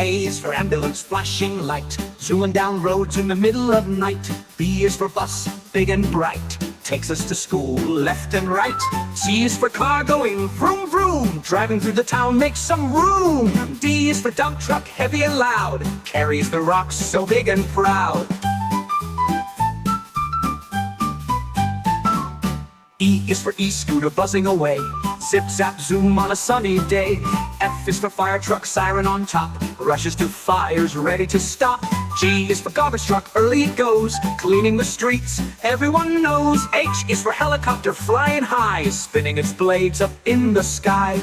A is for ambulance, flashing light, zooming down roads in the middle of night. B is for bus, big and bright, takes us to school left and right. C is for car going vroom vroom, driving through the town makes some room. D is for dump truck, heavy and loud, carries the rocks so big and proud. E is for e-scooter buzzing away, zip zap zoom on a sunny day. F is for fire truck, siren on top, rushes to fires ready to stop. G is for garbage truck, early it goes, cleaning the streets everyone knows. H is for helicopter flying high, spinning its blades up in the sky.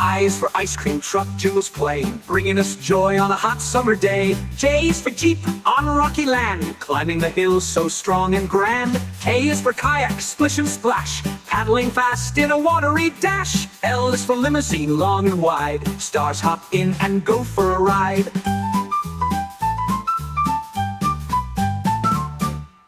I is for ice cream truck, jingles play, bringing us joy on a hot summer day. J is for jeep on rocky land, climbing the hills so strong and grand. K is for kayak, splish and splash, paddling fast in a watery dash. L is for limousine, long and wide, stars hop in and go for a ride.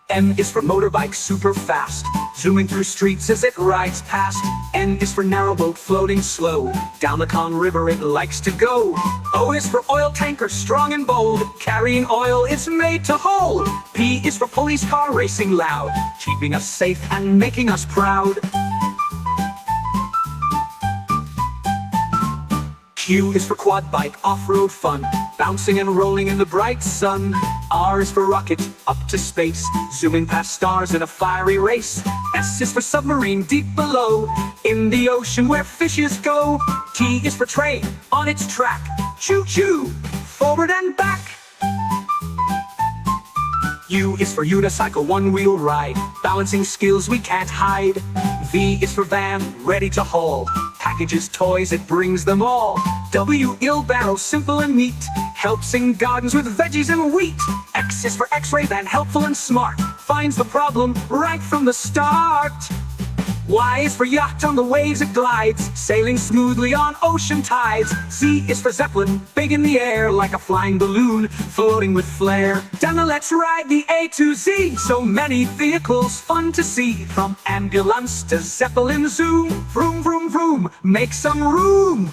M is for motorbike, super fast, zooming through streets as it rides past. N is for narrowboat, floating slow, down the Con River it likes to go. O is for oil tanker, strong and bold, carrying oil it's made to hold. P is for police car, racing loud, keeping us safe and making us proud. Q is for quad bike, off-road fun, bouncing and rolling in the bright sun. R is for rocket, up to space, zooming past stars in a fiery race. S is for submarine, deep below, in the ocean where fishes go. T is for train, on its track, choo-choo, forward and back. U is for unicycle, one-wheel ride, balancing skills we can't hide. V is for van, ready to haul, packages, toys, it brings them all. W, wheelbarrow, simple and neat, helps in gardens with veggies and wheat. X is for x-ray van, helpful and smart, finds the problem right from the start. Y is for yacht, on the waves it glides, sailing smoothly on ocean tides. Z is for Zeppelin, big in the air, like a flying balloon, floating with flair. Now let's ride the A to Z, so many vehicles fun to see, from ambulance to Zeppelin zoom, vroom vroom vroom, make some room.